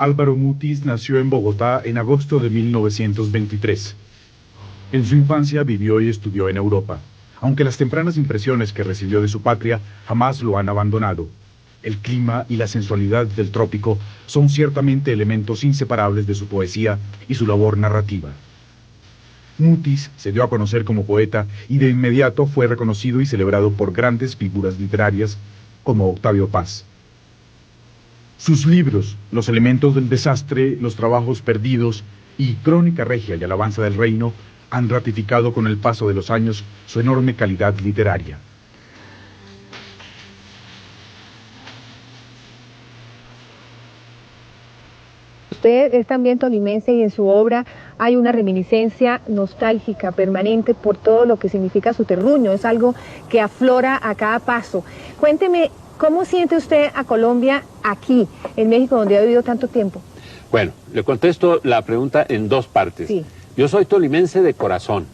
Álvaro Mutis nació en Bogotá en agosto de 1923. En su infancia vivió y estudió en Europa, aunque las tempranas impresiones que recibió de su patria jamás lo han abandonado. El clima y la sensualidad del trópico son ciertamente elementos inseparables de su poesía y su labor narrativa. Mutis se dio a conocer como poeta y de inmediato fue reconocido y celebrado por grandes figuras literarias como Octavio Paz. Sus libros, Los elementos del desastre, Los trabajos perdidos y Crónica regia y alabanza del reino han ratificado con el paso de los años su enorme calidad literaria. Usted es también tolimense y en su obra hay una reminiscencia nostálgica permanente por todo lo que significa su terruño, es algo que aflora a cada paso. Cuénteme, ¿cómo siente usted a Colombia aquí, en México, donde ha vivido tanto tiempo? Bueno, le contesto la pregunta en dos partes. Sí. Yo soy tolimense de corazón.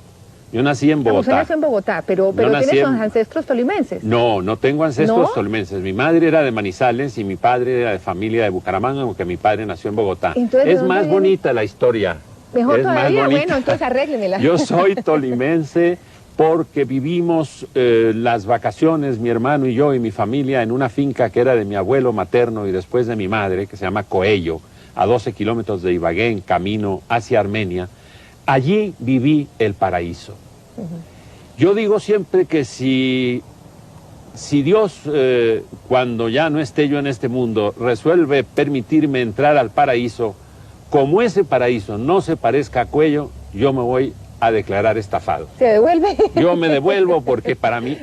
Yo nací en Bogotá. Usted nació en Bogotá, pero ¿tiene sus ancestros tolimenses? No, no tengo ancestros ¿No? tolimenses. Mi madre era de Manizales y mi padre era de familia de Bucaramanga, aunque mi padre nació en Bogotá. Entonces, es más bonita la historia. Mejor es todavía, más bueno, entonces arréglemela. Yo soy tolimense porque vivimos las vacaciones, mi hermano y yo y mi familia, en una finca que era de mi abuelo materno y después de mi madre, que se llama Coello, a 12 kilómetros de Ibagué, en camino hacia Armenia. Allí viví el paraíso. Yo digo siempre que si Dios, cuando ya no esté yo en este mundo, resuelve permitirme entrar al paraíso, como ese paraíso no se parezca a Coello, yo me voy a declarar estafado. ¿Se devuelve? Yo me devuelvo porque para mí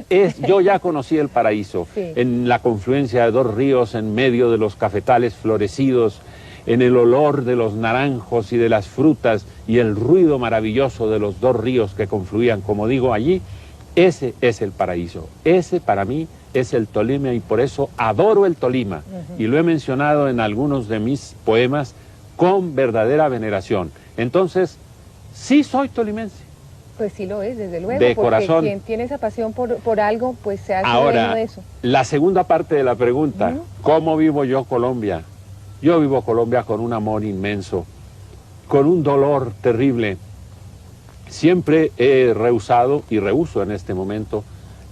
yo ya conocí el paraíso, sí, en la confluencia de dos ríos, en medio de los cafetales florecidos, en el olor de los naranjos y de las frutas y el ruido maravilloso de los dos ríos que confluían, como digo allí. Ese es el paraíso, ese para mí es el Tolima y por eso adoro el Tolima. Y lo he mencionado en algunos de mis poemas con verdadera veneración. Entonces, sí soy tolimense. Pues sí lo es, desde luego, de porque corazón. Quien tiene esa pasión por algo, pues se hace Ahora, dueño de eso. La segunda parte de la pregunta, ¿cómo vivo yo Colombia? Yo vivo Colombia con un amor inmenso, con un dolor terrible. Siempre he rehusado y rehuso en este momento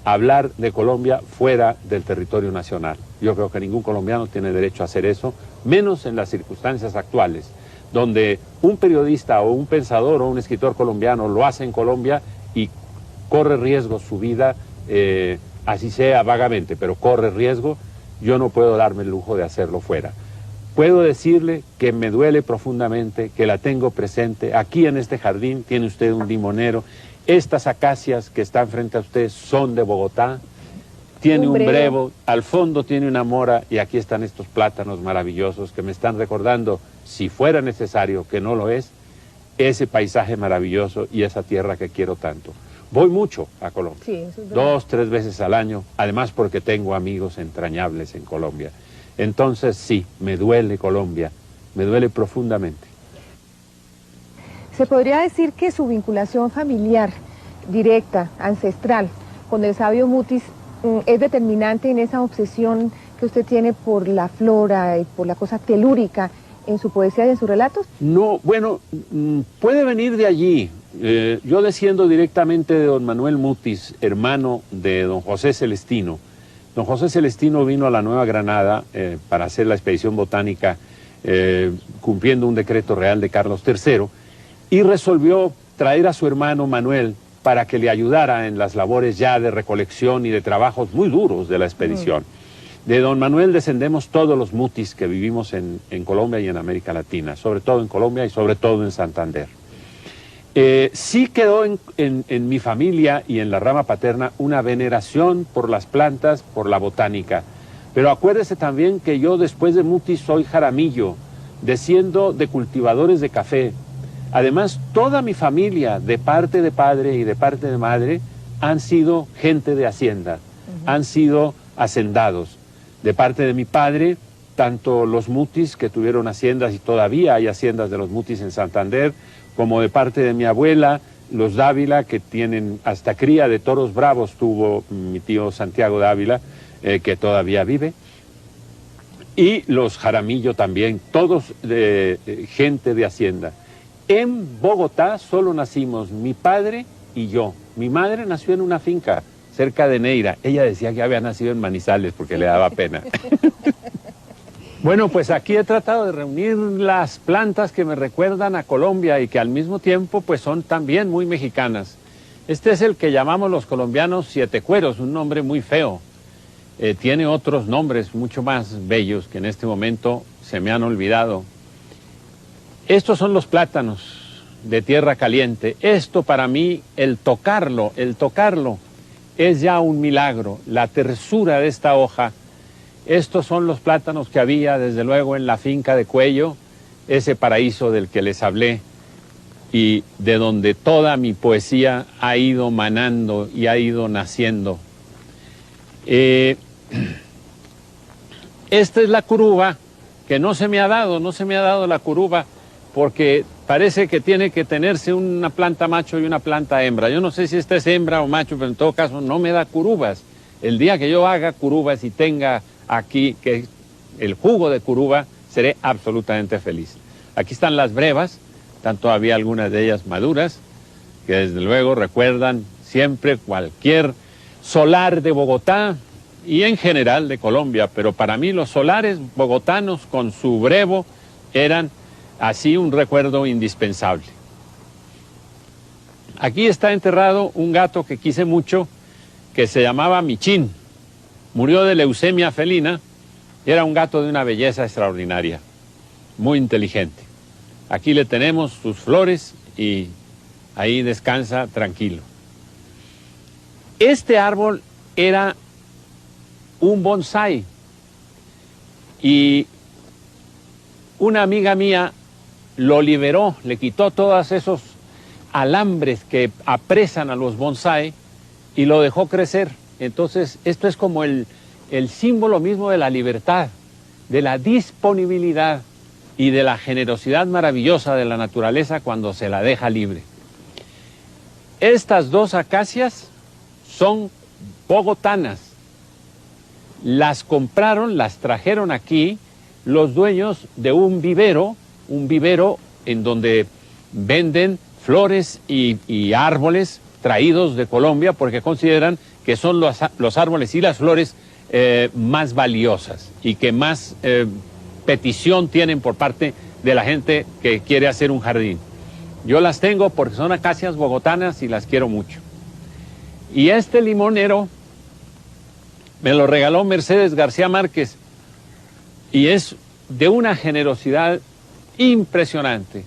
hablar de Colombia fuera del territorio nacional. Yo creo que ningún colombiano tiene derecho a hacer eso, menos en las circunstancias actuales, donde un periodista o un pensador o un escritor colombiano lo hace en Colombia y corre riesgo su vida, así sea vagamente, pero corre riesgo. Yo no puedo darme el lujo de hacerlo fuera. Puedo decirle que me duele profundamente, que la tengo presente. Aquí en este jardín tiene usted un limonero. Estas acacias que están frente a usted son de Bogotá. Tiene un brevo, al fondo tiene una mora y aquí están estos plátanos maravillosos que me están recordando, si fuera necesario, que no lo es, ese paisaje maravilloso y esa tierra que quiero tanto. Voy mucho a Colombia, sí, eso es verdad. 2, 3 veces al año, además porque tengo amigos entrañables en Colombia. Entonces sí, me duele Colombia, me duele profundamente. Se podría decir que su vinculación familiar, directa, ancestral, con el sabio Mutis, es determinante en esa obsesión que usted tiene por la flora y por la cosa telúrica en su poesía y en sus relatos. No, bueno, puede venir de allí. Yo desciendo directamente de don Manuel Mutis, hermano de don José Celestino. Don José Celestino vino a la Nueva Granada para hacer la expedición botánica, cumpliendo un decreto real de Carlos III, y resolvió traer a su hermano Manuel para que le ayudara en las labores ya de recolección y de trabajos muy duros de la expedición. De don Manuel descendemos todos los Mutis que vivimos en Colombia y en América Latina, sobre todo en Colombia y sobre todo en Santander. Sí quedó en mi familia y en la rama paterna una veneración por las plantas, por la botánica. Pero acuérdese también que yo después de Mutis soy Jaramillo, desciendo de cultivadores de café. Además, toda mi familia, de parte de padre y de parte de madre, han sido gente de hacienda, han sido hacendados. De parte de mi padre, tanto los Mutis, que tuvieron haciendas y todavía hay haciendas de los Mutis en Santander, como de parte de mi abuela, los Dávila, que tienen hasta cría de toros bravos, tuvo mi tío Santiago Dávila, que todavía vive. y los Jaramillo también, todos gente de hacienda. En Bogotá solo nacimos mi padre y yo. Mi madre nació en una finca cerca de Neira. Ella decía que había nacido en Manizales porque le daba pena. Bueno, pues aquí he tratado de reunir las plantas que me recuerdan a Colombia y que al mismo tiempo pues son también muy mexicanas. Este es el que llamamos los colombianos siete cueros, un nombre muy feo. Tiene otros nombres mucho más bellos que en este momento se me han olvidado. Estos son los plátanos de tierra caliente. Esto para mí, el tocarlo es ya un milagro. La tersura de esta hoja. Estos son los plátanos que había, desde luego, en la finca de Cuello, ese paraíso del que les hablé y de donde toda mi poesía ha ido manando y ha ido naciendo. Esta es la curuba, que no se me ha dado la curuba, porque parece que tiene que tenerse una planta macho y una planta hembra. Yo no sé si esta es hembra o macho, pero en todo caso no me da curubas. El día que yo haga curubas y tenga aquí que el jugo de curuba, seré absolutamente feliz. Aquí están las brevas, están todavía algunas de ellas maduras, que desde luego recuerdan siempre cualquier solar de Bogotá y en general de Colombia, pero para mí los solares bogotanos con su brevo eran así un recuerdo indispensable. Aquí está enterrado un gato que quise mucho, que se llamaba Michín. Murió de leucemia felina y era un gato de una belleza extraordinaria, muy inteligente. Aquí le tenemos sus flores y ahí descansa tranquilo. Este árbol era un bonsái y una amiga mía lo liberó, le quitó todos esos alambres que apresan a los bonsái y lo dejó crecer. Entonces, esto es como el símbolo mismo de la libertad, de la disponibilidad y de la generosidad maravillosa de la naturaleza cuando se la deja libre. Estas dos acacias son bogotanas. Las compraron, las trajeron aquí los dueños de un vivero en donde venden flores y árboles traídos de Colombia porque consideran que son los árboles y las flores más valiosas y que más petición tienen por parte de la gente que quiere hacer un jardín. Yo las tengo porque son acacias bogotanas y las quiero mucho. Y este limonero me lo regaló Mercedes García Márquez y es de una generosidad impresionante.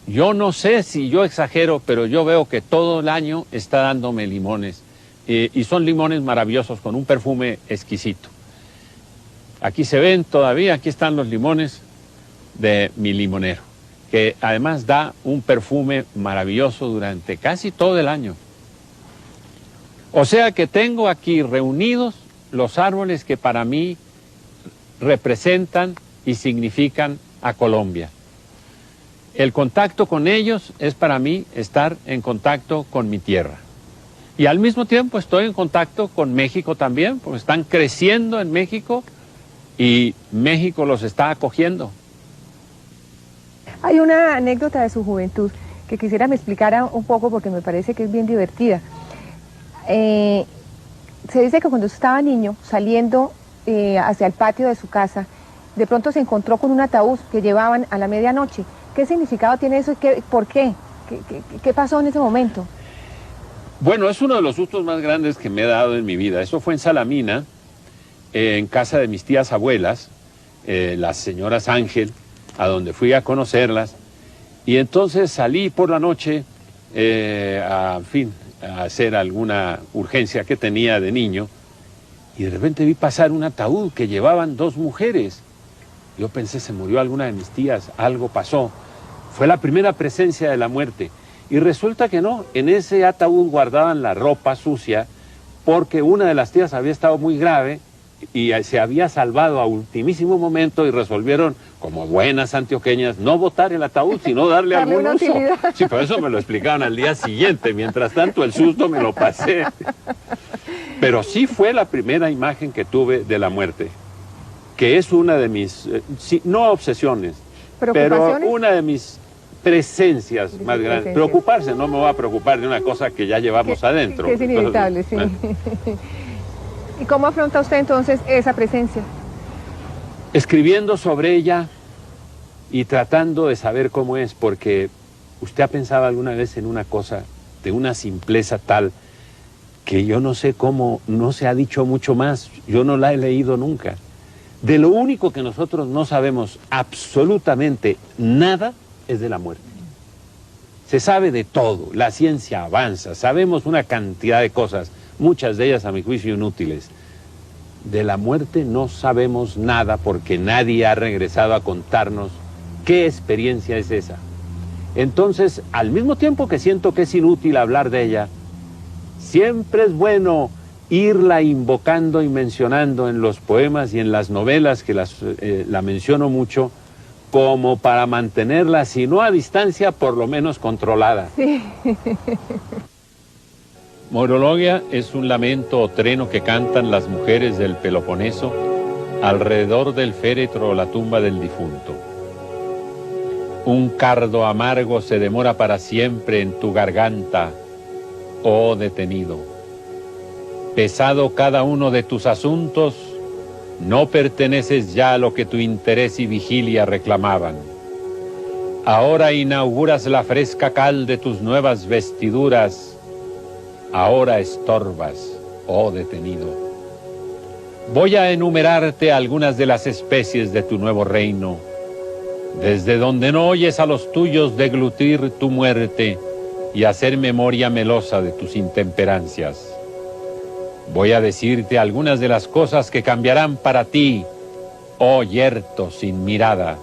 Yo no sé si yo exagero, pero yo veo que todo el año está dándome limones. Y son limones maravillosos con un perfume exquisito. Aquí se ven todavía, aquí están los limones de mi limonero, que además da un perfume maravilloso durante casi todo el año. O sea que tengo aquí reunidos los árboles que para mí representan y significan a Colombia. El contacto con ellos es para mí estar en contacto con mi tierra. Y al mismo tiempo estoy en contacto con México también, porque están creciendo en México y México los está acogiendo. Hay una anécdota de su juventud que quisiera me explicara un poco porque me parece que es bien divertida. Se dice que cuando estaba niño, saliendo hacia el patio de su casa, de pronto se encontró con un ataúd que llevaban a la medianoche. ¿Qué significado tiene eso y por qué? ¿Qué pasó en ese momento? Bueno, es uno de los sustos más grandes que me he dado en mi vida. Eso fue en Salamina, en casa de mis tías abuelas, las señoras Ángel, a donde fui a conocerlas. Y entonces salí por la noche, a hacer alguna urgencia que tenía de niño. Y de repente vi pasar un ataúd que llevaban dos mujeres. Yo pensé, se murió alguna de mis tías, algo pasó. Fue la primera presencia de la muerte. Y resulta que no, en ese ataúd guardaban la ropa sucia porque una de las tías había estado muy grave y se había salvado a ultimísimo momento y resolvieron, como buenas antioqueñas, no botar el ataúd, sino darle algún uso. Sí, por eso me lo explicaron al día siguiente. Mientras tanto, el susto me lo pasé. Pero sí fue la primera imagen que tuve de la muerte, que es una de mis, no obsesiones, pero una de mis presencias más grandes. Preocuparse, no me voy a preocupar de una cosa que ya llevamos adentro. Que es inevitable, sí. ¿Y cómo afronta usted entonces esa presencia? Escribiendo sobre ella y tratando de saber cómo es, porque usted ha pensado alguna vez en una cosa de una simpleza tal que yo no sé cómo no se ha dicho mucho más, yo no la he leído nunca. De lo único que nosotros no sabemos absolutamente nada es de la muerte. Se sabe de todo, la ciencia avanza, sabemos una cantidad de cosas, muchas de ellas a mi juicio inútiles. De la muerte no sabemos nada porque nadie ha regresado a contarnos qué experiencia es esa. Entonces, al mismo tiempo que siento que es inútil hablar de ella, siempre es bueno irla invocando y mencionando en los poemas y en las novelas, que la menciono mucho, como para mantenerla, si no a distancia, por lo menos controlada. Sí. Morologia es un lamento o treno que cantan las mujeres del Peloponeso alrededor del féretro o la tumba del difunto. Un cardo amargo se demora para siempre en tu garganta, oh detenido. Pesado cada uno de tus asuntos, no perteneces ya a lo que tu interés y vigilia reclamaban. Ahora inauguras la fresca cal de tus nuevas vestiduras, ahora estorbas, oh detenido. Voy a enumerarte algunas de las especies de tu nuevo reino, desde donde no oyes a los tuyos deglutir tu muerte y hacer memoria melosa de tus intemperancias. Voy a decirte algunas de las cosas que cambiarán para ti, oh yerto sin mirada.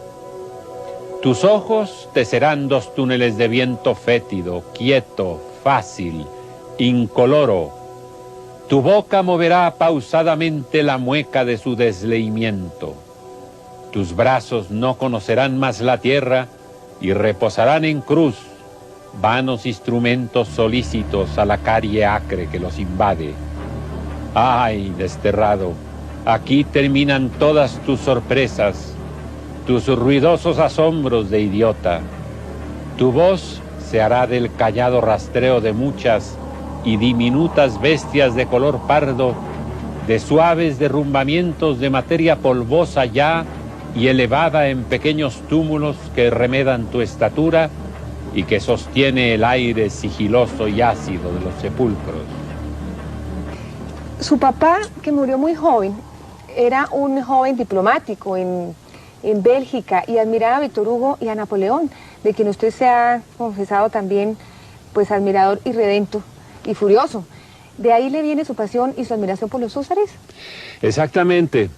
Tus ojos te serán dos túneles de viento fétido, quieto, fácil, incoloro. Tu boca moverá pausadamente la mueca de su desleimiento. Tus brazos no conocerán más la tierra y reposarán en cruz, vanos instrumentos solícitos a la carie acre que los invade. ¡Ay, desterrado! Aquí terminan todas tus sorpresas, tus ruidosos asombros de idiota. Tu voz se hará del callado rastreo de muchas y diminutas bestias de color pardo, de suaves derrumbamientos de materia polvosa ya y elevada en pequeños túmulos que remedan tu estatura y que sostiene el aire sigiloso y ácido de los sepulcros. Su papá, que murió muy joven, era un joven diplomático en Bélgica y admiraba a Víctor Hugo y a Napoleón, de quien usted se ha confesado también, pues, admirador irredento y furioso. ¿De ahí le viene su pasión y su admiración por los húsares? Exactamente.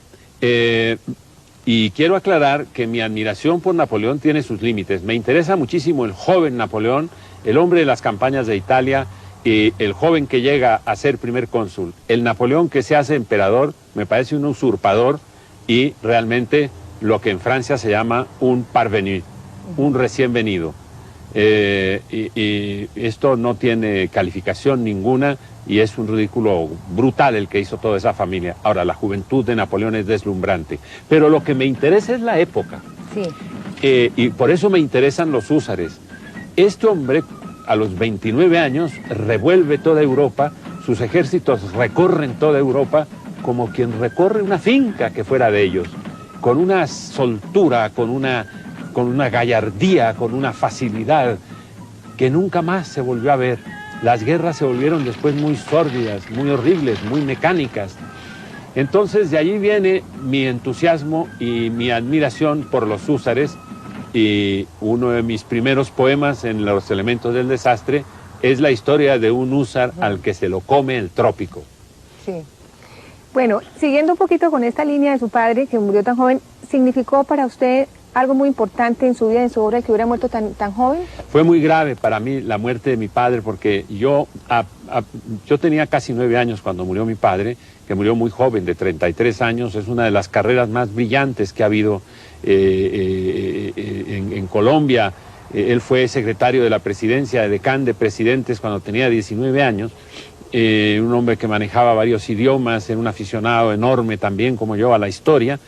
Y quiero aclarar que mi admiración por Napoleón tiene sus límites. Me interesa muchísimo el joven Napoleón, el hombre de las campañas de Italia, y el joven que llega a ser primer cónsul. El Napoleón que se hace emperador me parece un usurpador y realmente lo que en Francia se llama un parvenu, un recién venido. Y esto no tiene calificación ninguna y es un ridículo brutal el que hizo toda esa familia. Ahora, la juventud de Napoleón es deslumbrante, pero lo que me interesa es la época. Sí. Y por eso me interesan los húsares. Este hombre, a los 29 años, revuelve toda Europa, sus ejércitos recorren toda Europa como quien recorre una finca que fuera de ellos, con una soltura, con una gallardía, con una facilidad que nunca más se volvió a ver. Las guerras se volvieron después muy sórdidas, muy horribles, muy mecánicas. Entonces de allí viene mi entusiasmo y mi admiración por los húsares, y uno de mis primeros poemas en Los elementos del desastre es la historia de un húsar al que se lo come el trópico. Sí. Bueno, siguiendo un poquito con esta línea de su padre, que murió tan joven, ¿significó para usted algo muy importante en su vida, en su obra, que hubiera muerto tan joven? Fue muy grave para mí la muerte de mi padre, porque yo tenía casi 9 años cuando murió mi padre, que murió muy joven, de 33 años. Es una de las carreras más brillantes que ha habido en Colombia. Él fue secretario de la presidencia, decán de presidentes cuando tenía 19 años. Un hombre que manejaba varios idiomas, era un aficionado enorme también como yo a la historia.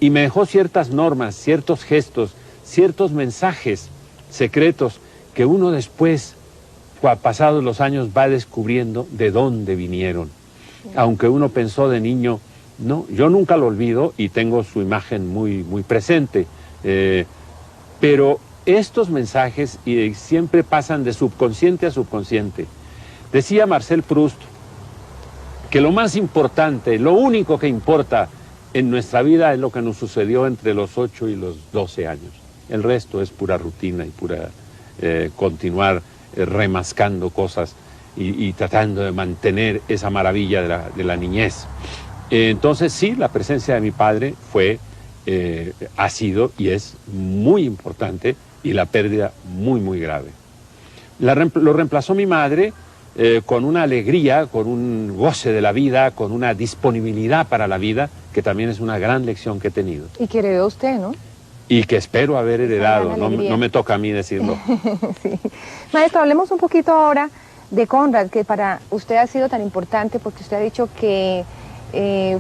y me dejó ciertas normas, ciertos gestos, ciertos mensajes secretos que uno después, pasados los años, va descubriendo de dónde vinieron. Aunque uno pensó de niño, no, yo nunca lo olvido y tengo su imagen muy, muy presente. Pero estos mensajes siempre pasan de subconsciente a subconsciente. Decía Marcel Proust que lo más importante, lo único que importa en nuestra vida es lo que nos sucedió entre los 8 y los 12 años. El resto es pura rutina y pura continuar remascando cosas y tratando de mantener esa maravilla de la niñez. Entonces sí, la presencia de mi padre ha sido y es muy importante, y la pérdida muy, muy grave. Lo reemplazó mi madre con una alegría, con un goce de la vida, con una disponibilidad para la vida, que también es una gran lección que he tenido. Y que heredó usted, ¿no? Y que espero haber heredado, no me toca a mí decirlo. Sí. Maestro, hablemos un poquito ahora de Conrad, que para usted ha sido tan importante, porque usted ha dicho que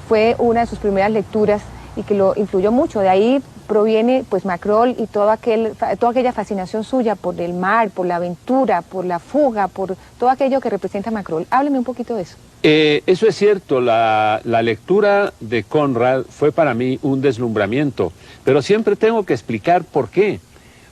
fue una de sus primeras lecturas y que lo influyó mucho. De ahí proviene pues Macrol y toda aquella fascinación suya por el mar, por la aventura, por la fuga, por todo aquello que representa Macrol. Hábleme un poquito de eso. Eso es cierto, la lectura de Conrad fue para mí un deslumbramiento, pero siempre tengo que explicar por qué.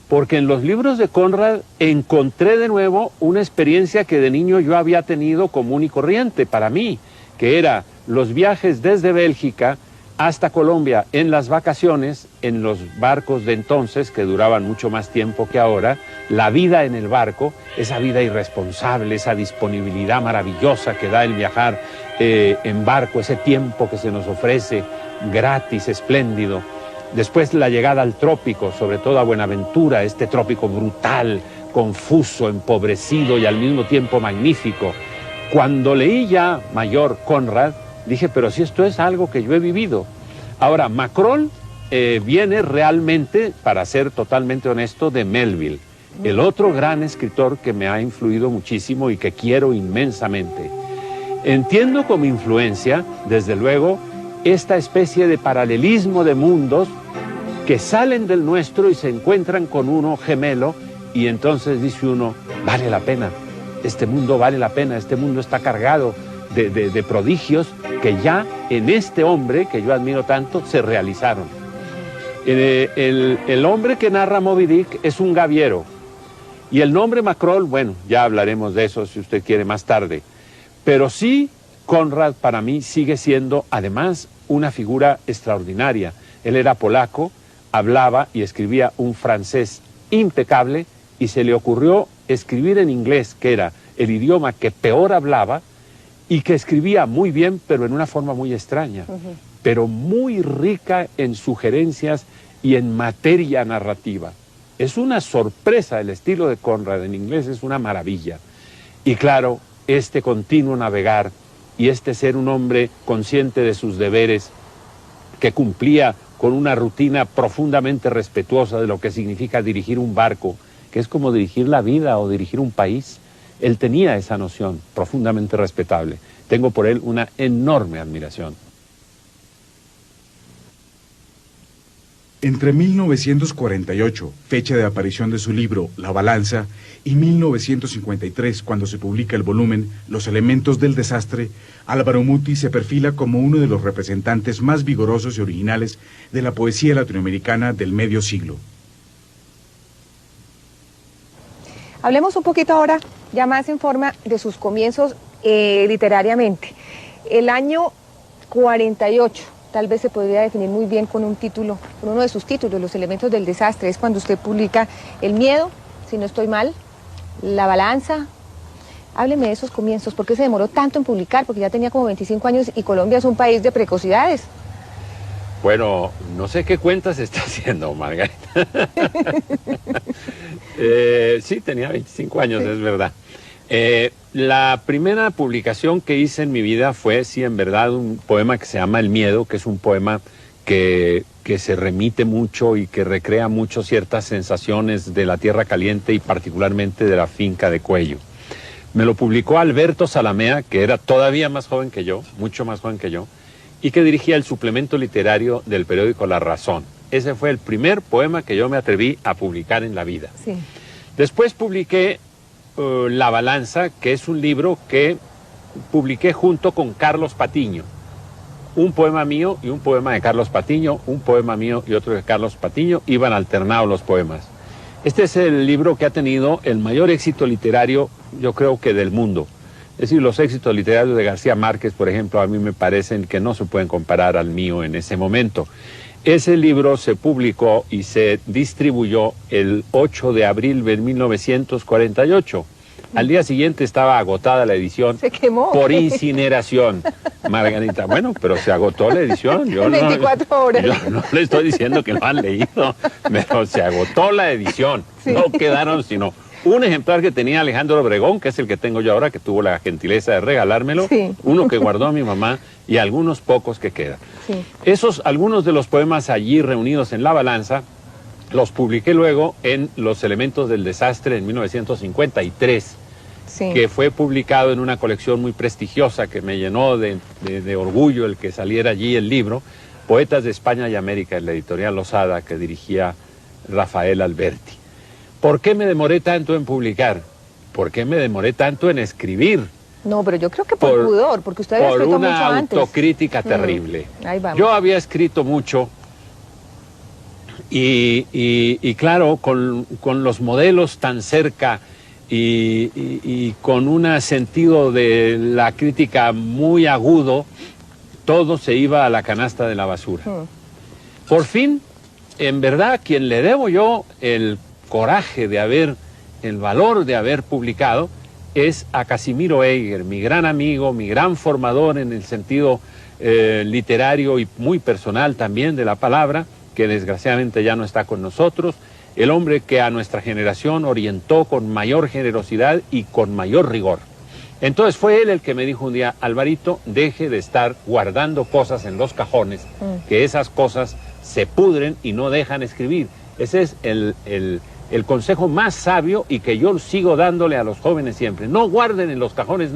Porque en los libros de Conrad encontré de nuevo una experiencia que de niño yo había tenido común y corriente para mí, que era los viajes desde Bélgica hasta Colombia en las vacaciones, en los barcos de entonces, que duraban mucho más tiempo que ahora, la vida en el barco, esa vida irresponsable, esa disponibilidad maravillosa que da el viajar en barco, ese tiempo que se nos ofrece gratis, espléndido. Después la llegada al trópico, sobre todo a Buenaventura, este trópico brutal, confuso, empobrecido y al mismo tiempo magnífico. Cuando leí ya mayor Conrad, dije, pero si esto es algo que yo he vivido. Ahora, Macrol viene realmente, para ser totalmente honesto, de Melville, el otro gran escritor que me ha influido muchísimo y que quiero inmensamente. Entiendo como influencia, desde luego, esta especie de paralelismo de mundos que salen del nuestro y se encuentran con uno gemelo, y entonces dice uno, vale la pena, este mundo vale la pena, este mundo está cargado de prodigios que ya en este hombre, que yo admiro tanto, se realizaron. El hombre que narra Moby Dick es un gaviero, y el nombre Macrol, bueno, ya hablaremos de eso si usted quiere más tarde, pero sí, Conrad para mí sigue siendo además una figura extraordinaria. Él era polaco, hablaba y escribía un francés impecable, y se le ocurrió escribir en inglés, que era el idioma que peor hablaba, y que escribía muy bien, pero en una forma muy extraña, pero muy rica en sugerencias y en materia narrativa. Es una sorpresa el estilo de Conrad en inglés, es una maravilla. Y claro, este continuo navegar y este ser un hombre consciente de sus deberes, que cumplía con una rutina profundamente respetuosa de lo que significa dirigir un barco, que es como dirigir la vida o dirigir un país. Él tenía esa noción profundamente respetable. Tengo por él una enorme admiración. Entre 1948, fecha de aparición de su libro La Balanza, y 1953, cuando se publica el volumen Los elementos del desastre, Álvaro Mutis se perfila como uno de los representantes más vigorosos y originales de la poesía latinoamericana del medio siglo. Hablemos un poquito ahora, ya más en forma, de sus comienzos literariamente. El año 48, tal vez se podría definir muy bien con un título, con uno de sus títulos, Los elementos del desastre, es cuando usted publica El miedo, si no estoy mal, La balanza. Hábleme de esos comienzos, ¿por qué se demoró tanto en publicar? Porque ya tenía como 25 años y Colombia es un país de precocidades. Bueno, no sé qué cuentas está haciendo, Margarita. Sí, tenía 25 años, sí. Es verdad. La primera publicación que hice en mi vida fue, sí, en verdad, un poema que se llama El miedo, que es un poema que se remite mucho y que recrea mucho ciertas sensaciones de la tierra caliente y particularmente de la finca de Cuello. Me lo publicó Alberto Zalamea, que era todavía más joven que yo, mucho más joven que yo, y que dirigía el suplemento literario del periódico La Razón. Ese fue el primer poema que yo me atreví a publicar en la vida. Sí. Después publiqué La Balanza, que es un libro que publiqué junto con Carlos Patiño. Un poema mío y un poema de Carlos Patiño, un poema mío y otro de Carlos Patiño, iban alternados los poemas. Este es el libro que ha tenido el mayor éxito literario, yo creo que del mundo. Es decir, los éxitos literarios de García Márquez, por ejemplo, a mí me parecen que no se pueden comparar al mío en ese momento. Ese libro se publicó y se distribuyó el 8 de abril de 1948. Al día siguiente estaba agotada la edición. Se quemó. Por incineración, Margarita. Bueno, pero se agotó la edición. Yo en 24 horas. Yo no le estoy diciendo que lo han leído, pero se agotó la edición. Sí. No quedaron sino un ejemplar que tenía Alejandro Obregón, que es el que tengo yo ahora, que tuvo la gentileza de regalármelo, sí. Uno que guardó mi mamá y algunos pocos que quedan. Sí. Algunos de los poemas allí reunidos en La Balanza, los publiqué luego en Los Elementos del Desastre en 1953, Sí. que fue publicado en una colección muy prestigiosa que me llenó de orgullo el que saliera allí el libro, Poetas de España y América, en la editorial Losada, que dirigía Rafael Alberti. ¿Por qué me demoré tanto en publicar? ¿Por qué me demoré tanto en escribir? No, pero yo creo que por pudor, porque usted había escrito mucho antes. Por una autocrítica terrible. Ahí vamos. Yo había escrito mucho y claro, con los modelos tan cerca y con un sentido de la crítica muy agudo, todo se iba a la canasta de la basura. Por fin, en verdad, quien le debo yo el coraje de el valor de haber publicado, es a Casimiro Eiger, mi gran amigo, mi gran formador en el sentido literario y muy personal también de la palabra, que desgraciadamente ya no está con nosotros, el hombre que a nuestra generación orientó con mayor generosidad y con mayor rigor. Entonces fue él el que me dijo un día: Alvarito, deje de estar guardando cosas en los cajones, que esas cosas se pudren y no dejan escribir. Ese es el consejo más sabio y que yo sigo dándole a los jóvenes siempre. No guarden en los cajones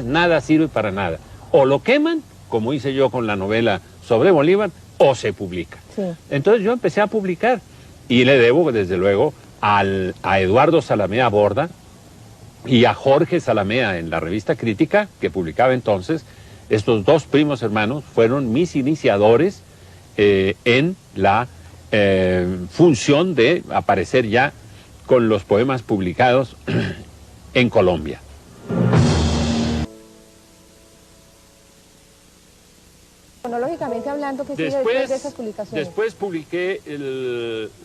nada sirve para nada. O lo queman, como hice yo con la novela sobre Bolívar, o se publica. Sí. Entonces yo empecé a publicar y le debo, desde luego, a Eduardo Salamea Borda y a Jorge Salamea en la revista Crítica, que publicaba entonces. Estos dos primos hermanos fueron mis iniciadores en la función de aparecer ya con los poemas publicados en Colombia. Cronológicamente hablando, ¿qué sigue después de esas publicaciones? Después publiqué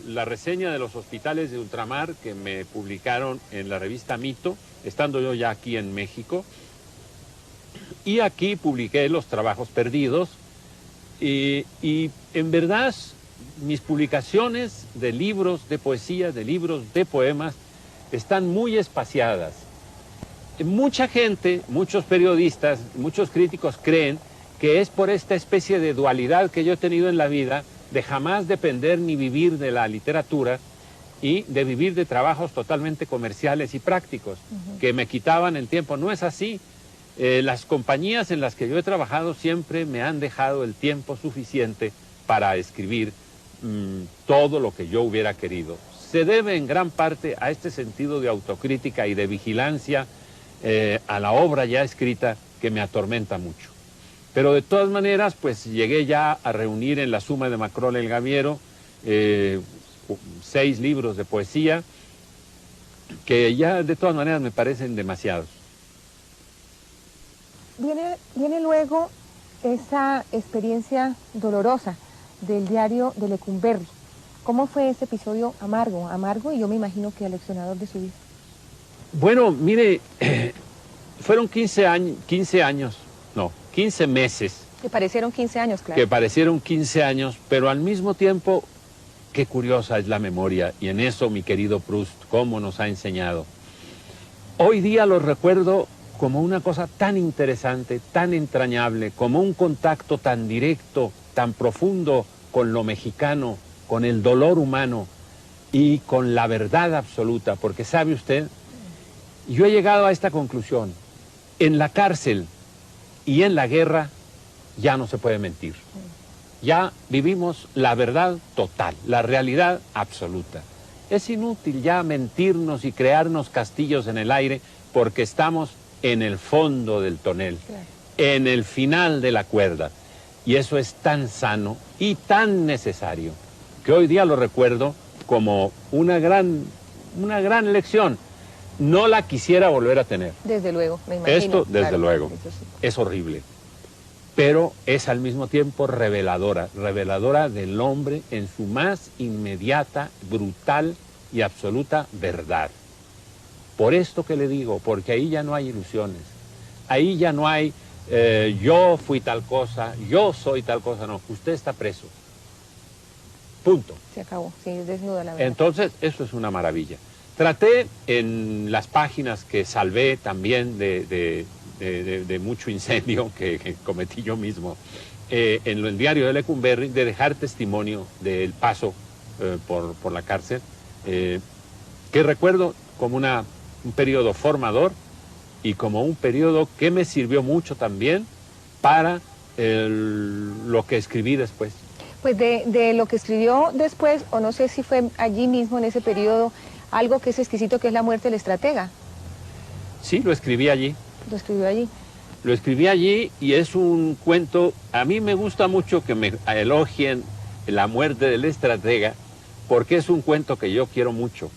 la reseña de los hospitales de ultramar, que me publicaron en la revista Mito, estando yo ya aquí en México. Y aquí publiqué Los Trabajos Perdidos. Y en verdad, mis publicaciones de libros de poesía, de libros de poemas, están muy espaciadas. Mucha gente, muchos periodistas, muchos críticos creen que es por esta especie de dualidad que yo he tenido en la vida, de jamás depender ni vivir de la literatura y de vivir de trabajos totalmente comerciales y prácticos, que me quitaban el tiempo. No es así. Las compañías en las que yo he trabajado siempre me han dejado el tiempo suficiente para escribir todo lo que yo hubiera querido. Se debe en gran parte a este sentido de autocrítica y de vigilancia a la obra ya escrita, que me atormenta mucho. Pero de todas maneras, pues llegué ya a reunir en la Suma de Macrol el Gaviero 6 libros de poesía, que ya de todas maneras me parecen demasiados. Viene luego esa experiencia dolorosa del diario de Lecumberri. ¿Cómo fue ese episodio amargo? Amargo, y yo me imagino que aleccionador de su vida. Bueno, mire, fueron 15 meses. Que parecieron 15 años, claro. Que parecieron 15 años, pero al mismo tiempo, qué curiosa es la memoria. Y en eso, mi querido Proust, cómo nos ha enseñado. Hoy día lo recuerdo como una cosa tan interesante, tan entrañable, como un contacto tan directo, tan profundo con lo mexicano, con el dolor humano y con la verdad absoluta. Porque sabe usted, yo he llegado a esta conclusión: en la cárcel y en la guerra ya no se puede mentir. Ya vivimos la verdad total, la realidad absoluta. Es inútil ya mentirnos y crearnos castillos en el aire porque estamos en el fondo del tonel, en el final de la cuerda. Y eso es tan sano y tan necesario que hoy día lo recuerdo como una gran lección. No la quisiera volver a tener. Desde luego, me imagino. Esto, desde claro, luego, eso sí. es horrible. Pero es al mismo tiempo reveladora del hombre en su más inmediata, brutal y absoluta verdad. Por esto que le digo, porque ahí ya no hay ilusiones, ahí ya no hay yo fui tal cosa, yo soy tal cosa, no, usted está preso. Punto. Se acabó, sí, es desnuda la verdad. Entonces, eso es una maravilla. Traté en las páginas que salvé también de mucho incendio que cometí yo mismo, en el diario de Lecumberri, de dejar testimonio del paso por la cárcel, que recuerdo como un periodo formador y como un periodo que me sirvió mucho también para lo que escribí después. Pues de lo que escribió después, o no sé si fue allí mismo en ese periodo, algo que es exquisito, que es La muerte del estratega. Sí, lo escribí allí. Lo escribió allí. Lo escribí allí y es un cuento, a mí me gusta mucho que me elogien La muerte del estratega, porque es un cuento que yo quiero mucho.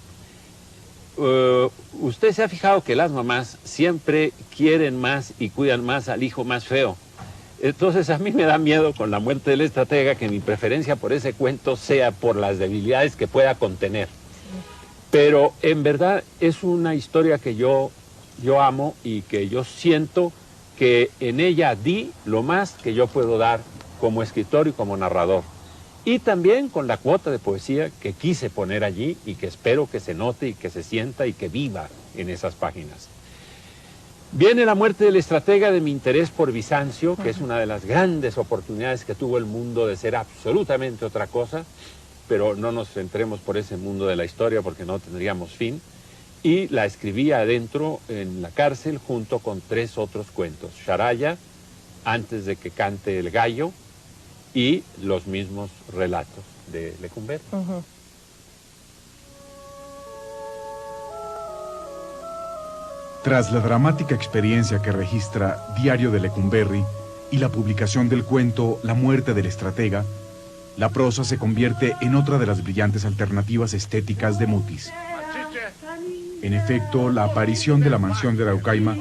Usted se ha fijado que las mamás siempre quieren más y cuidan más al hijo más feo. Entonces a mí me da miedo con La muerte del estratega que mi preferencia por ese cuento sea por las debilidades que pueda contener. Pero en verdad es una historia que yo amo y que yo siento que en ella di lo más que yo puedo dar como escritor y como narrador. Y también con la cuota de poesía que quise poner allí y que espero que se note y que se sienta y que viva en esas páginas. Viene La muerte del estratega de mi interés por Bizancio, que es una de las grandes oportunidades que tuvo el mundo de ser absolutamente otra cosa, pero no nos centremos por ese mundo de la historia porque no tendríamos fin. Y la escribí adentro en la cárcel junto con 3 otros cuentos. Sharaya, Antes de que cante el gallo, y los mismos relatos de Lecumberri. Tras la dramática experiencia que registra Diario de Lecumberri y la publicación del cuento La muerte del estratega, la prosa se convierte en otra de las brillantes alternativas estéticas de Mutis. En efecto, la aparición de la mansión de Araucaima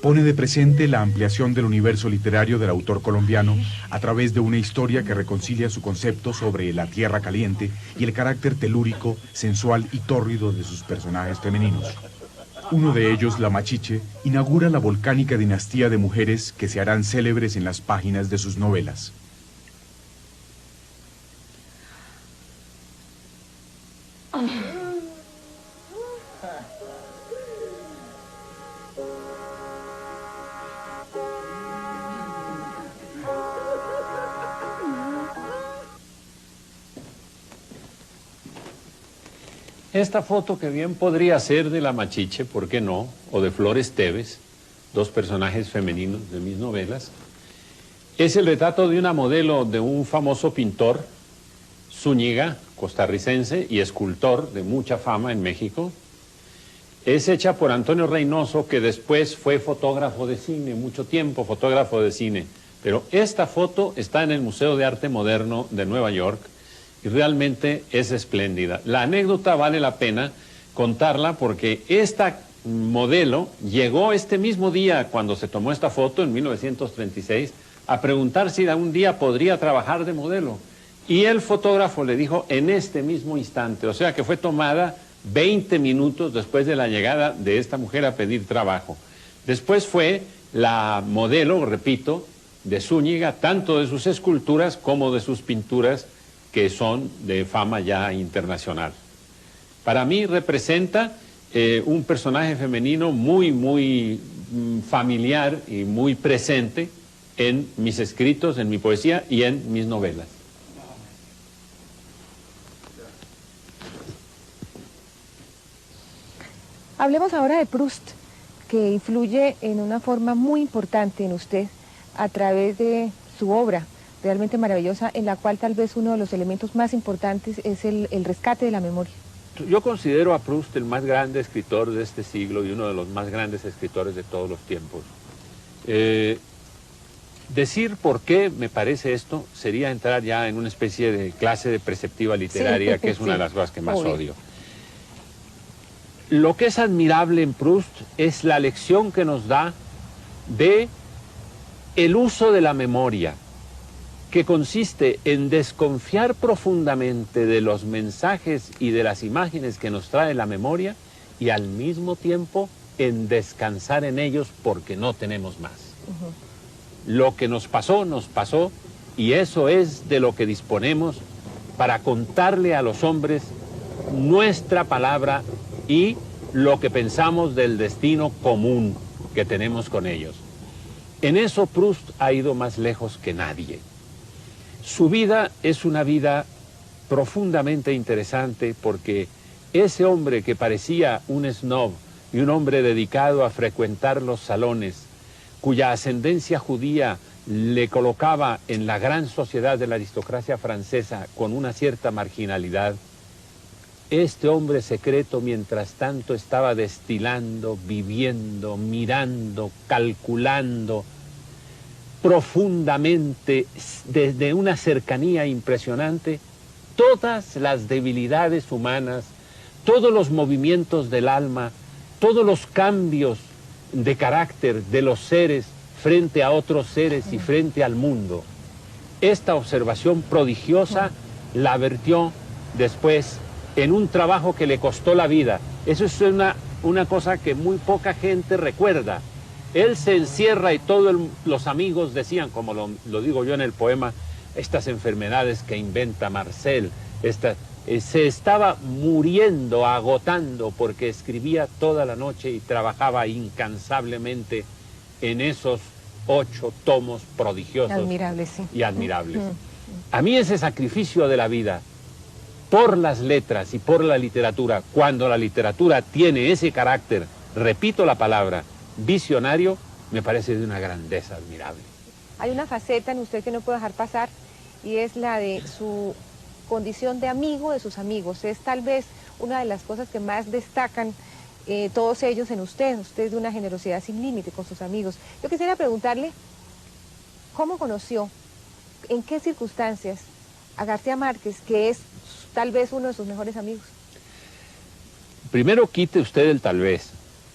pone de presente la ampliación del universo literario del autor colombiano a través de una historia que reconcilia su concepto sobre la tierra caliente y el carácter telúrico, sensual y tórrido de sus personajes femeninos. Uno de ellos, la Machiche, inaugura la volcánica dinastía de mujeres que se harán célebres en las páginas de sus novelas. Esta foto que bien podría ser de la Machiche, ¿por qué no? O de Flores Tevez, 2 personajes femeninos de mis novelas, es el retrato de una modelo de un famoso pintor, Zúñiga, costarricense y escultor de mucha fama en México. Es hecha por Antonio Reynoso, que después fue fotógrafo de cine, mucho tiempo fotógrafo de cine. Pero esta foto está en el Museo de Arte Moderno de Nueva York, y realmente es espléndida. La anécdota vale la pena contarla porque esta modelo llegó este mismo día cuando se tomó esta foto, en 1936, a preguntar si algún día podría trabajar de modelo. Y el fotógrafo le dijo en este mismo instante, o sea que fue tomada 20 minutos después de la llegada de esta mujer a pedir trabajo. Después fue la modelo, repito, de Zúñiga, tanto de sus esculturas como de sus pinturas, que son de fama ya internacional. Para mí representa un personaje femenino muy familiar y muy presente en mis escritos, en mi poesía y en mis novelas. Hablemos ahora de Proust, que influye en una forma muy importante en usted a través de su obra realmente maravillosa, en la cual tal vez uno de los elementos más importantes es el rescate de la memoria. Yo considero a Proust el más grande escritor de este siglo y uno de los más grandes escritores de todos los tiempos. Decir por qué me parece esto sería entrar ya en una especie de clase de preceptiva literaria, sí, que es una de las cosas que más odio. Lo que es admirable en Proust es la lección que nos da de el uso de la memoria, que consiste en desconfiar profundamente de los mensajes y de las imágenes que nos trae la memoria y al mismo tiempo en descansar en ellos porque no tenemos más. Lo que nos pasó y eso es de lo que disponemos para contarle a los hombres nuestra palabra y lo que pensamos del destino común que tenemos con ellos. En eso Proust ha ido más lejos que nadie. Su vida es una vida profundamente interesante porque ese hombre que parecía un snob y un hombre dedicado a frecuentar los salones, cuya ascendencia judía le colocaba en la gran sociedad de la aristocracia francesa con una cierta marginalidad, este hombre secreto mientras tanto estaba destilando, viviendo, mirando, calculando profundamente, desde una cercanía impresionante, todas las debilidades humanas, todos los movimientos del alma, todos los cambios de carácter de los seres frente a otros seres y frente al mundo. Esta observación prodigiosa la vertió después en un trabajo que le costó la vida. Eso es una cosa que muy poca gente recuerda. Él se encierra y todos los amigos decían, como lo digo yo en el poema, estas enfermedades que inventa Marcel, se estaba muriendo, agotando, porque escribía toda la noche y trabajaba incansablemente en esos 8 tomos prodigiosos. Admirables, sí. Y admirables. A mí ese sacrificio de la vida por las letras y por la literatura, cuando la literatura tiene ese carácter, repito la palabra, visionario, me parece de una grandeza admirable. Hay una faceta en usted que no puedo dejar pasar y es la de su condición de amigo de sus amigos. Es tal vez una de las cosas que más destacan todos ellos en usted. Usted es de una generosidad sin límite con sus amigos. Yo quisiera preguntarle, ¿cómo conoció, en qué circunstancias, a García Márquez, que es tal vez uno de sus mejores amigos? Primero quite usted el tal vez.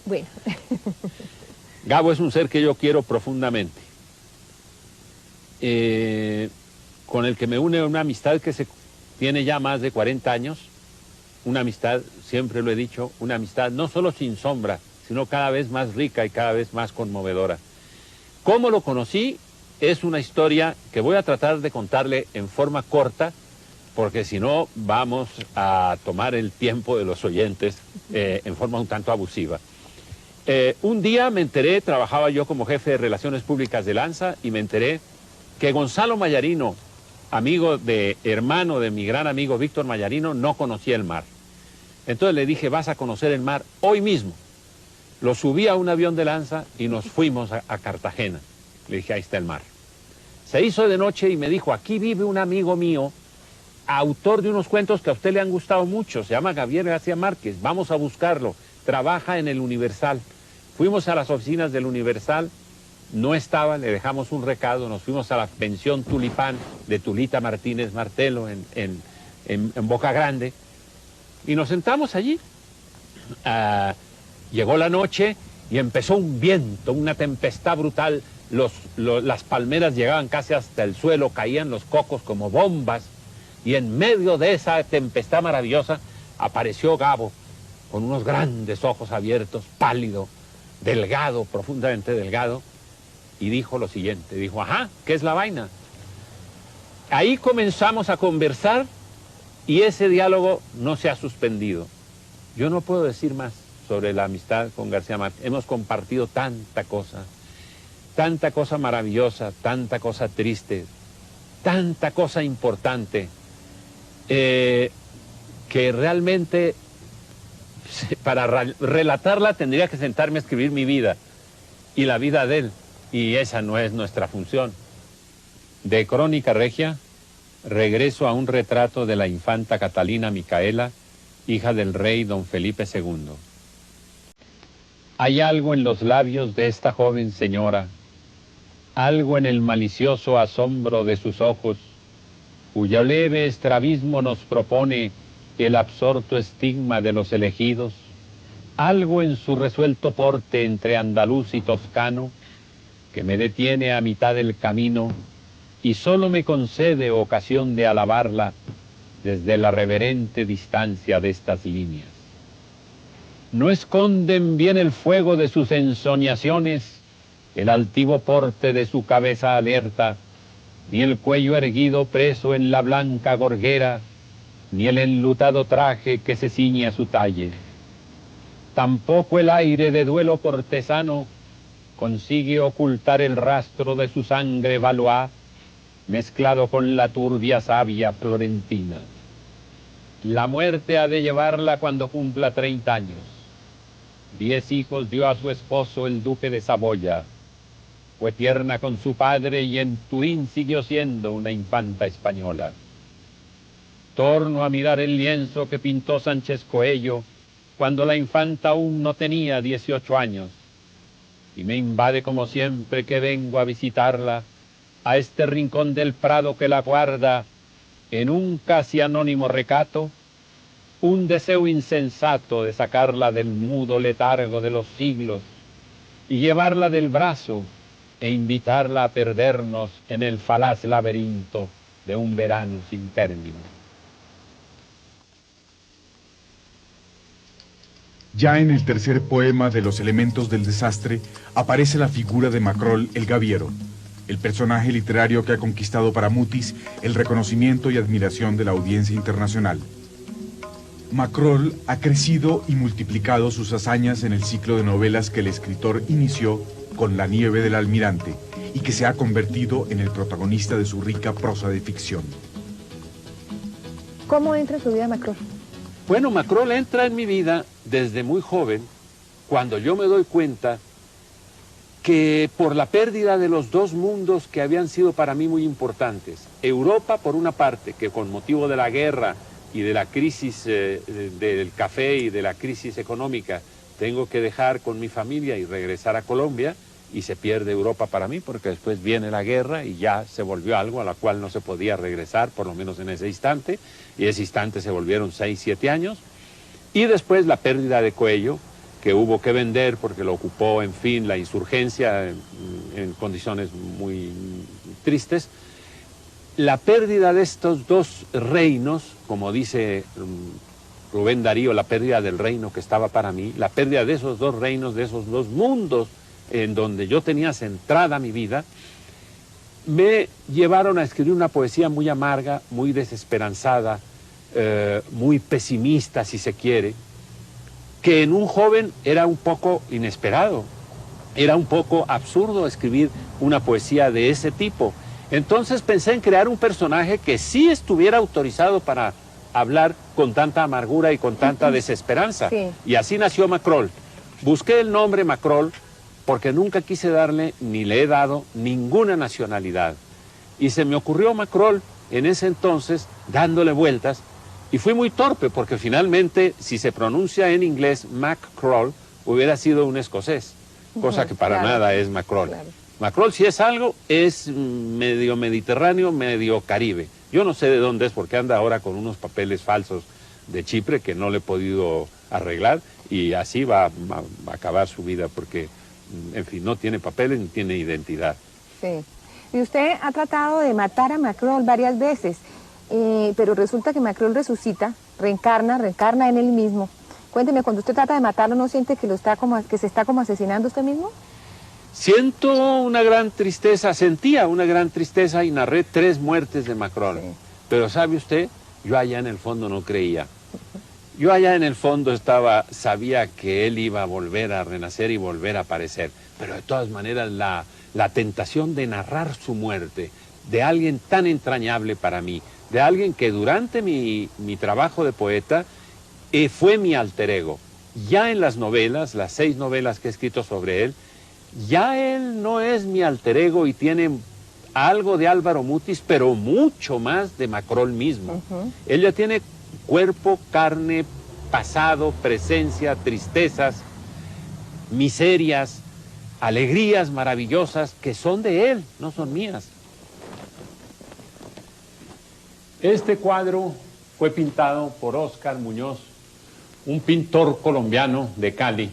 Bueno. Gabo es un ser que yo quiero profundamente, con el que me une una amistad que tiene ya más de 40 años, una amistad, siempre lo he dicho, una amistad no solo sin sombra, sino cada vez más rica y cada vez más conmovedora. ¿Cómo lo conocí? Es una historia que voy a tratar de contarle en forma corta, porque si no vamos a tomar el tiempo de los oyentes en forma un tanto abusiva. Un día me enteré, trabajaba yo como jefe de Relaciones Públicas de Lanza, y me enteré que Gonzalo Mayarino, hermano de mi gran amigo Víctor Mayarino, no conocía el mar. Entonces le dije, vas a conocer el mar hoy mismo. Lo subí a un avión de Lanza y nos fuimos a Cartagena. Le dije, ahí está el mar. Se hizo de noche y me dijo, aquí vive un amigo mío, autor de unos cuentos que a usted le han gustado mucho, se llama Gabriel García Márquez, vamos a buscarlo, trabaja en el Universal. Fuimos a las oficinas del Universal, no estaba, le dejamos un recado, nos fuimos a la pensión Tulipán de Tulita Martínez Martelo en Boca Grande y nos sentamos allí. Llegó la noche y empezó un viento, una tempestad brutal, las palmeras llegaban casi hasta el suelo, caían los cocos como bombas, y en medio de esa tempestad maravillosa apareció Gabo con unos grandes ojos abiertos, pálido, delgado, profundamente delgado, y dijo lo siguiente, dijo, ajá, ¿qué es la vaina? Ahí comenzamos a conversar y ese diálogo no se ha suspendido. Yo no puedo decir más sobre la amistad con García Márquez. Hemos compartido tanta cosa maravillosa, tanta cosa triste, tanta cosa importante, que realmente para relatarla tendría que sentarme a escribir mi vida y la vida de él, y esa no es nuestra función. De Crónica Regia, regreso a un retrato de la infanta Catalina Micaela, hija del rey don Felipe II. Hay algo en los labios de esta joven señora, algo en el malicioso asombro de sus ojos, cuyo leve estrabismo nos propone el absorto estigma de los elegidos, algo en su resuelto porte entre andaluz y toscano, que me detiene a mitad del camino y solo me concede ocasión de alabarla desde la reverente distancia de estas líneas. No esconden bien el fuego de sus ensoñaciones, el altivo porte de su cabeza alerta, ni el cuello erguido preso en la blanca gorguera, ni el enlutado traje que se ciñe a su talle. Tampoco el aire de duelo cortesano consigue ocultar el rastro de su sangre Valois, mezclado con la turbia savia florentina. La muerte ha de llevarla cuando cumpla 30 años. 10 hijos dio a su esposo el duque de Saboya. Fue tierna con su padre y en Turín siguió siendo una infanta española. Torno a mirar el lienzo que pintó Sánchez Coello cuando la infanta aún no tenía 18 años. Y me invade como siempre que vengo a visitarla, a este rincón del Prado que la guarda, en un casi anónimo recato, un deseo insensato de sacarla del mudo letargo de los siglos y llevarla del brazo e invitarla a perdernos en el falaz laberinto de un verano sin término. Ya en el tercer poema de Los elementos del desastre aparece la figura de Macrol el Gaviero, el personaje literario que ha conquistado para Mutis el reconocimiento y admiración de la audiencia internacional. Macrol ha crecido y multiplicado sus hazañas en el ciclo de novelas que el escritor inició con La nieve del almirante y que se ha convertido en el protagonista de su rica prosa de ficción. ¿Cómo entra en su vida Macrol? Bueno, Macrol entra en mi vida desde muy joven, cuando yo me doy cuenta que por la pérdida de los dos mundos que habían sido para mí muy importantes, Europa por una parte, que con motivo de la guerra y de la crisis del café y de la crisis económica, tengo que dejar con mi familia y regresar a Colombia, y se pierde Europa para mí, porque después viene la guerra y ya se volvió algo a la cual no se podía regresar, por lo menos en ese instante, y ese instante se volvieron 6, 7 años, y después la pérdida de Coello, que hubo que vender porque lo ocupó, en fin, la insurgencia en condiciones muy tristes. La pérdida de estos dos reinos, como dice Rubén Darío, la pérdida del reino que estaba para mí, la pérdida de esos dos reinos, de esos dos mundos en donde yo tenía centrada mi vida, me llevaron a escribir una poesía muy amarga, muy desesperanzada, muy pesimista, si se quiere, que en un joven era un poco inesperado, era un poco absurdo escribir una poesía de ese tipo. Entonces pensé en crear un personaje que sí estuviera autorizado para hablar con tanta amargura y con tanta desesperanza. Sí. Y así nació Macrol. Busqué el nombre Macrol porque nunca quise darle, ni le he dado, ninguna nacionalidad. Y se me ocurrió Macrol en ese entonces, dándole vueltas, y fui muy torpe, porque finalmente, si se pronuncia en inglés Macrol, hubiera sido un escocés, cosa que para nada es Macrol. Claro. Macrol, si es algo, es medio mediterráneo, medio caribe. Yo no sé de dónde es, porque anda ahora con unos papeles falsos de Chipre que no le he podido arreglar, y así va a acabar su vida, porque, en fin, no tiene papeles ni tiene identidad. Sí. Y usted ha tratado de matar a Macrol varias veces, pero resulta que Macrol resucita, reencarna en él mismo. Cuénteme, cuando usted trata de matarlo, ¿no siente que se está como asesinando usted mismo? Siento una gran tristeza, sentía una gran tristeza y narré 3 muertes de Macrol. Sí. Pero ¿sabe usted? Yo allá en el fondo no creía. Yo allá en el fondo sabía que él iba a volver a renacer y volver a aparecer. Pero de todas maneras la tentación de narrar su muerte, de alguien tan entrañable para mí, de alguien que durante mi trabajo de poeta fue mi alter ego. Ya en las novelas, las 6 novelas que he escrito sobre él, ya él no es mi alter ego y tiene algo de Álvaro Mutis, pero mucho más de Macrol mismo. Él ya tiene cuerpo, carne, pasado, presencia, tristezas, miserias, alegrías maravillosas que son de él, no son mías. Este cuadro fue pintado por Óscar Muñoz, un pintor colombiano de Cali,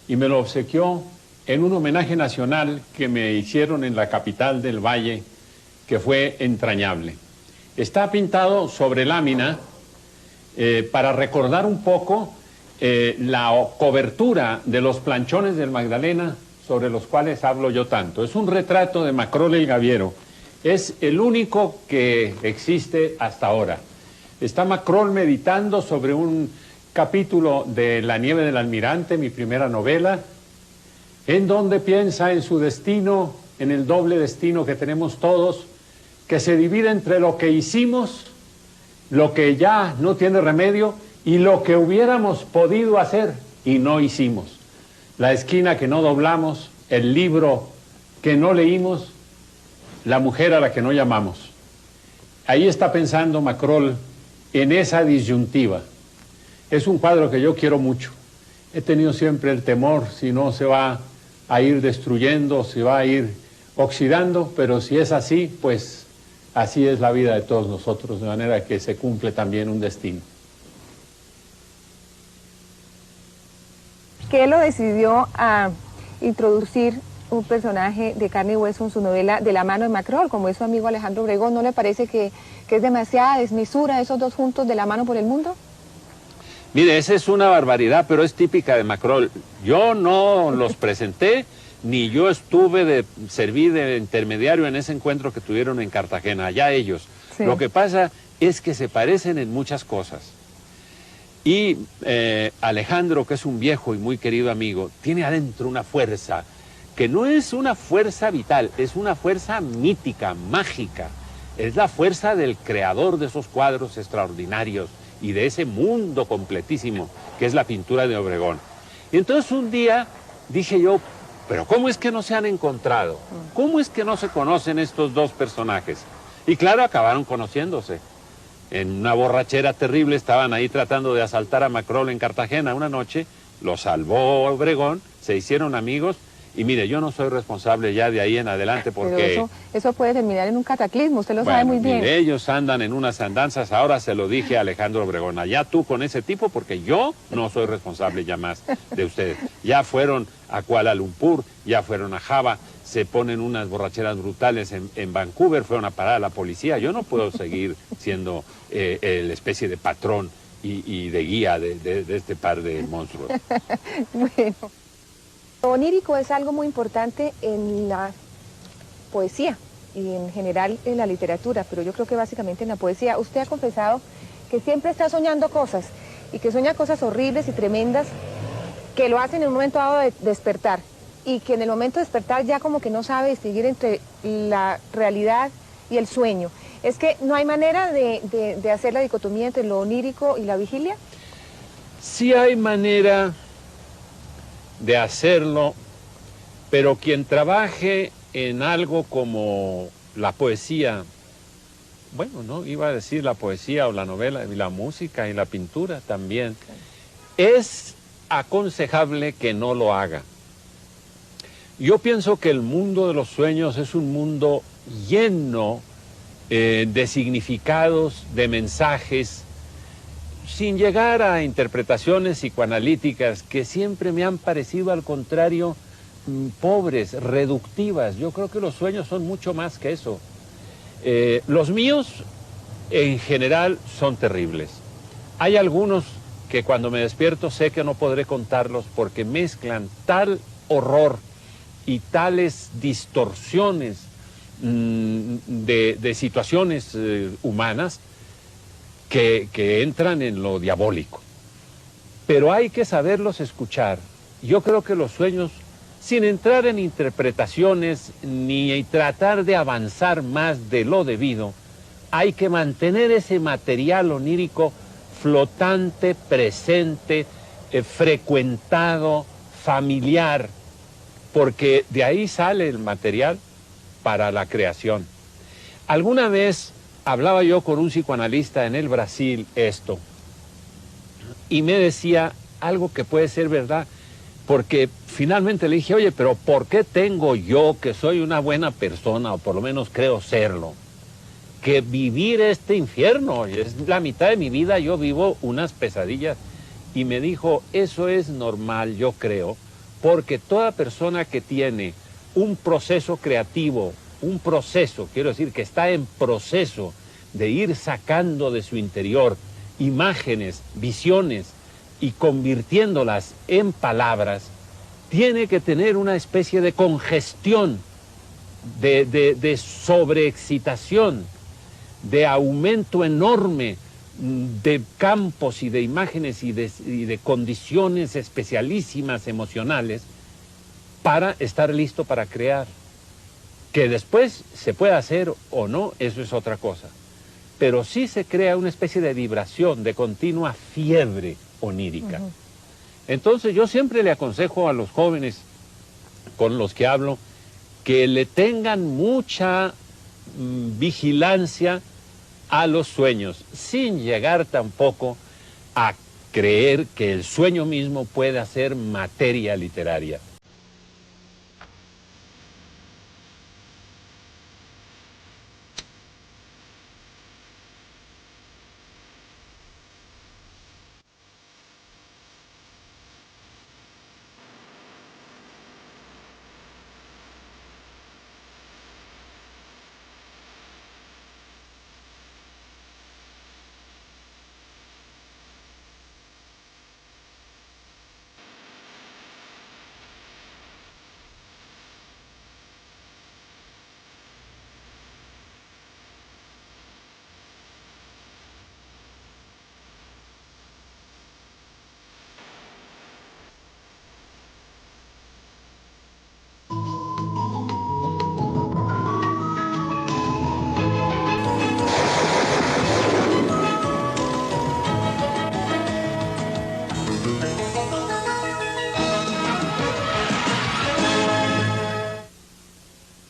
y me lo obsequió en un homenaje nacional que me hicieron en la capital del Valle, que fue entrañable. Está pintado sobre lámina para recordar un poco la cobertura de los planchones del Magdalena sobre los cuales hablo yo tanto. Es un retrato de Macrol el Gaviero. Es el único que existe hasta ahora. Está Macrol meditando sobre un capítulo de La nieve del almirante, mi primera novela, en donde piensa en su destino, en el doble destino que tenemos todos, que se divide entre lo que hicimos, lo que ya no tiene remedio, y lo que hubiéramos podido hacer y no hicimos. La esquina que no doblamos, el libro que no leímos, la mujer a la que no llamamos. Ahí está pensando Macrol en esa disyuntiva. Es un cuadro que yo quiero mucho. He tenido siempre el temor si no se va a ir destruyendo, se va a ir oxidando, pero si es así, pues así es la vida de todos nosotros, de manera que se cumple también un destino. ¿Qué lo decidió a introducir un personaje de carne y hueso en su novela de la mano de Macrol, como es su amigo Alejandro Obregón? ¿No le parece que es demasiada desmesura esos dos juntos de la mano por el mundo? Mire, esa es una barbaridad, pero es típica de Macrol. Yo no los presenté, ni yo serví de intermediario en ese encuentro que tuvieron en Cartagena, allá ellos. Sí. Lo que pasa es que se parecen en muchas cosas. Y Alejandro, que es un viejo y muy querido amigo, tiene adentro una fuerza, que no es una fuerza vital, es una fuerza mítica, mágica. Es la fuerza del creador de esos cuadros extraordinarios y de ese mundo completísimo que es la pintura de Obregón. Y entonces un día dije yo, pero ¿cómo es que no se han encontrado? ¿Cómo es que no se conocen estos dos personajes? Y claro, acabaron conociéndose. En una borrachera terrible estaban ahí tratando de asaltar a Macrol en Cartagena una noche, lo salvó Obregón, se hicieron amigos. Y mire, yo no soy responsable ya de ahí en adelante porque... Pero eso puede terminar en un cataclismo, usted lo sabe muy bien. Mire, ellos andan en unas andanzas, ahora se lo dije a Alejandro Obregón, allá tú con ese tipo, porque yo no soy responsable ya más de ustedes. Ya fueron a Kuala Lumpur, ya fueron a Java, se ponen unas borracheras brutales en Vancouver, fueron a parar a la policía. Yo no puedo seguir siendo la especie de patrón y de guía de este par de monstruos. Bueno. Lo onírico es algo muy importante en la poesía y en general en la literatura, pero yo creo que básicamente en la poesía. Usted ha confesado que siempre está soñando cosas y que sueña cosas horribles y tremendas que lo hacen en un momento dado de despertar y que en el momento de despertar ya como que no sabe distinguir entre la realidad y el sueño. ¿Es que no hay manera de hacer la dicotomía entre lo onírico y la vigilia? Sí hay manera de hacerlo, pero quien trabaje en algo como la poesía, bueno, no iba a decir la poesía o la novela, y la música y la pintura también, es aconsejable que no lo haga. Yo pienso que el mundo de los sueños es un mundo lleno de significados, de mensajes, sin llegar a interpretaciones psicoanalíticas que siempre me han parecido al contrario pobres, reductivas. Yo creo que los sueños son mucho más que eso. Los míos en general son terribles. Hay algunos que cuando me despierto sé que no podré contarlos porque mezclan tal horror y tales distorsiones de situaciones humanas que entran en lo diabólico. Pero hay que saberlos escuchar. Yo creo que los sueños, sin entrar en interpretaciones ni tratar de avanzar más de lo debido, hay que mantener ese material onírico flotante, presente, frecuentado, familiar, porque de ahí sale el material para la creación. Alguna vez hablaba yo con un psicoanalista en el Brasil esto, y me decía algo que puede ser verdad, porque finalmente le dije, oye, pero ¿por qué tengo yo, que soy una buena persona, o por lo menos creo serlo, que vivir este infierno? Es la mitad de mi vida, yo vivo unas pesadillas. Y me dijo, eso es normal, yo creo, porque toda persona que tiene un proceso creativo, un proceso, quiero decir, que está en proceso de ir sacando de su interior imágenes, visiones, y convirtiéndolas en palabras, tiene que tener una especie de congestión, de sobreexcitación, de aumento enorme de campos y de imágenes y de condiciones especialísimas emocionales para estar listo para crear. Que después se puede hacer o no, eso es otra cosa. Pero sí se crea una especie de vibración, de continua fiebre onírica. Entonces yo siempre le aconsejo a los jóvenes con los que hablo que le tengan mucha vigilancia a los sueños, sin llegar tampoco a creer que el sueño mismo pueda ser materia literaria.